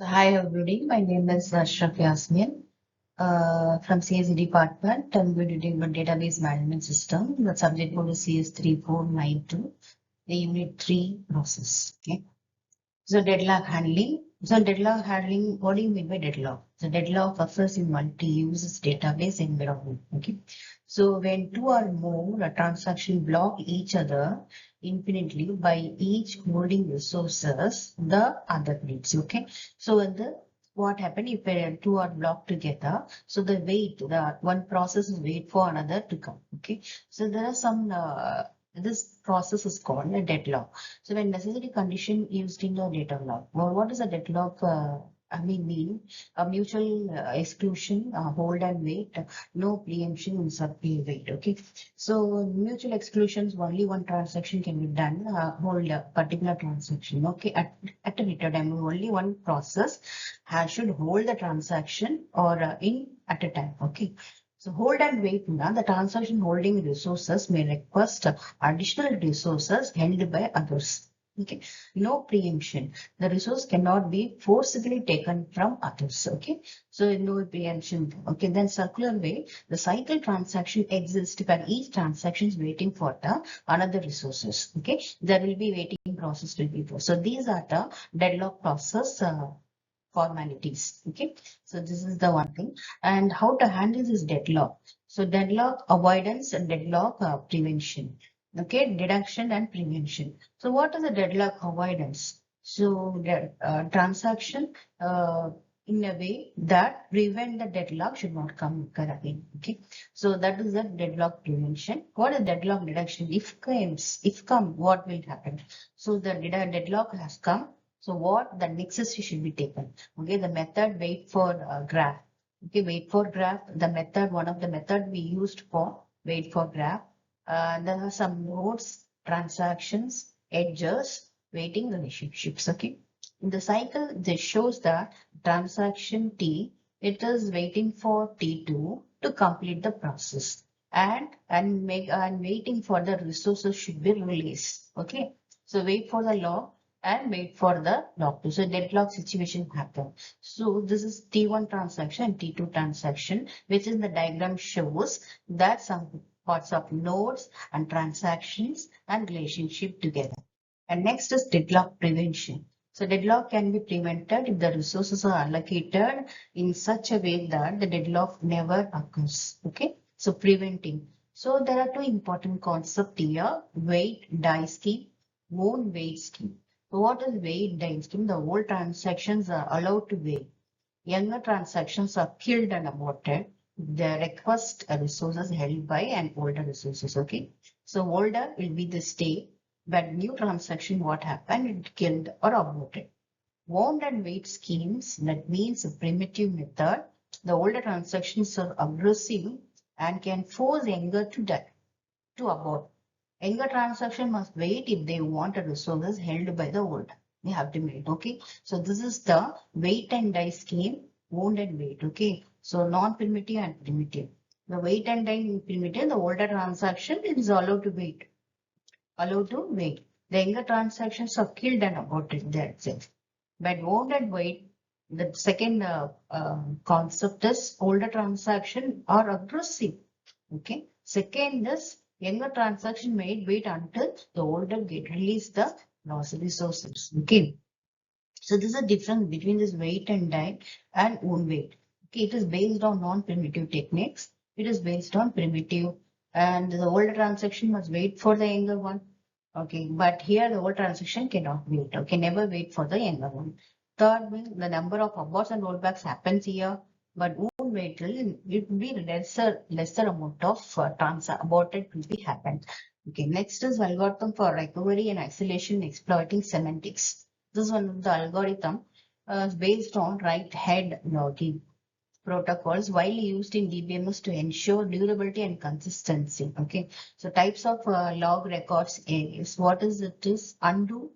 So, hi everybody, my name is Ashraf Yasmin from CS department. I'm going to do a database management system. The subject code is CS3492, the unit 3 process. Okay. So deadlock handling. So deadlock handling, what do you mean by deadlock? So deadlock occurs in multi-use database environment. Okay. So when two or more transaction block each other infinitely by each holding resources the other needs. Okay. So when the what happened if two are blocked together? So the one process is wait for another to come. Okay. So there are some this process is called a deadlock. So when necessary condition used in the deadlock. Well, what is a deadlock? Mean a mutual exclusion, hold and wait, no preemption in wait. Okay. So mutual exclusions, only one transaction can be done, hold a particular transaction. Okay. At a later time, only one process should hold the transaction or in at a time. Okay. So hold and wait now, the transaction holding resources may request additional resources held by others. Okay, no preemption. The resource cannot be forcibly taken from others. Okay, so no preemption. Okay, then circular way, the cycle transaction exists where each transaction is waiting for the another resources. Okay, there will be waiting process will be for. So these are the deadlock process. Formalities. Okay, so this is the one thing. And how to handle this deadlock? So deadlock avoidance and deadlock prevention. Okay, deduction and prevention. So what is the deadlock avoidance? So the transaction in a way that prevent the deadlock should not come occur again. Okay, so that is the deadlock prevention. What is deadlock deduction? If come, what will happen? So the deadlock has come. So what the nexus should be taken? Okay, the method wait for graph. Okay, wait for graph. The method, one of the method we used for wait for graph. There are some nodes, transactions, edges, waiting relationships. Okay, in the cycle, this shows that transaction T, it is waiting for T2 to complete the process and waiting for the resources should be released. Okay, so wait for the log and wait for the log 2. So deadlock situation happen. So this is T1 transaction and T2 transaction, which in the diagram shows that some parts of nodes and transactions and relationship together. And next is deadlock prevention. So deadlock can be prevented if the resources are allocated in such a way that the deadlock never occurs. Okay, so preventing. So there are two important concepts here: wait die scheme, won't wait scheme. So what is wait die scheme? The old transactions are allowed to wait. Younger transactions are killed and aborted. The request resources held by an older resources. Okay, so older will be the stay, but new transaction what happened? It killed or aborted. Wound and wait schemes, that means a primitive method. The older transactions are aggressive and can force younger to die, to abort. Younger transaction must wait if they want a resources held by the older. They have to wait. Okay. So this is the wait and die scheme, wound and wait. Okay. So non-primitive and primitive. The wait and die in primitive, the older transaction is allowed to wait. Allowed to wait. The younger transactions are killed and aborted there itself. But wound and wait, the second concept is older transaction are aggressive. Okay. Second is younger transaction made wait until the older get release the lost resources. Okay. So this is a difference between this wait and die and own wait. Okay. It is based on non-primitive techniques. It is based on primitive, and the older transaction must wait for the younger one. Okay. But here the old transaction cannot wait. Okay. Never wait for the younger one. Third one, the number of aborts and rollbacks happens here, but own wait it will be lesser amount of aborted will be happened. Okay, next is algorithm for recovery and isolation exploiting semantics. This is one of the algorithm based on right head logging protocols widely used in DBMS to ensure durability and consistency. Okay, so types of log records is what is it is redo,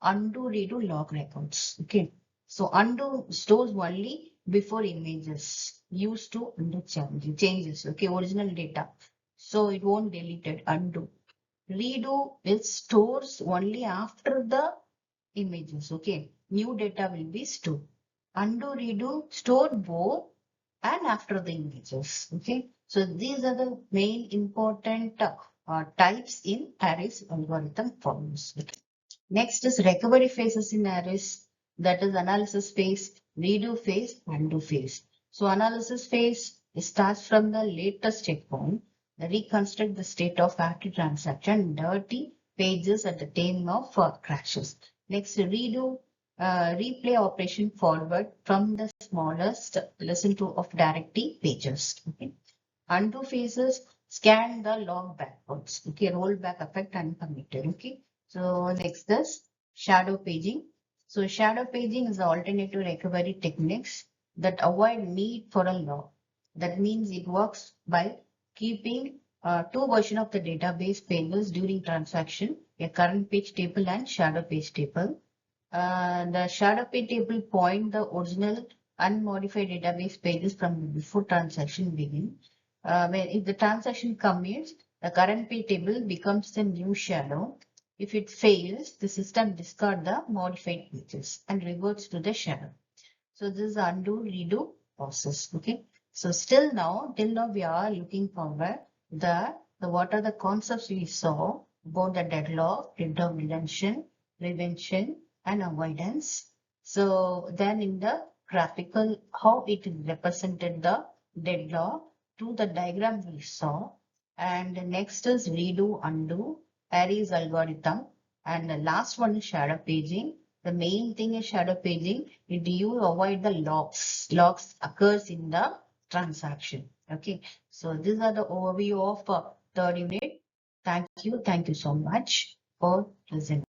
redo log records. Okay, so undo stores only before images used to undo changes. Okay, original data, so it won't delete it. Undo. Redo is stores only after the images. Okay, new data will be stored. Undo, redo, store both and after the images. Okay, so these are the main important types in arrays algorithm forms. Okay. Next is recovery phases in arrays, that is analysis phase, redo phase, undo phase. So analysis phase starts from the latest checkpoint, reconstruct the state of active transaction, dirty pages at the time of crashes. Next, redo, replay operation forward from the smallest listen to of directory pages. Okay. Undo phases, scan the log backwards. Okay, roll back effect uncommitted. Okay. So next is shadow paging. So shadow paging is the alternative recovery techniques that avoid need for a log. That means it works by keeping two versions of the database pages during transaction, a current page table and shadow page table. The shadow page table point the original unmodified database pages from before transaction begin. When if the transaction commits, the current page table becomes the new shadow. If it fails, the system discards the modified pages and reverts to the shadow. So this is undo redo process. Okay. So till now we are looking forward the what are the concepts we saw about the deadlock, prevention, and avoidance. So then in the graphical, how it represented the deadlock to the diagram we saw. And next is redo, undo, arrays algorithm. And the last one is shadow paging. The main thing is shadow paging. Do you avoid the logs? Logs occurs in the transaction. Okay. So these are the overview of third unit. Thank you. Thank you so much for listening.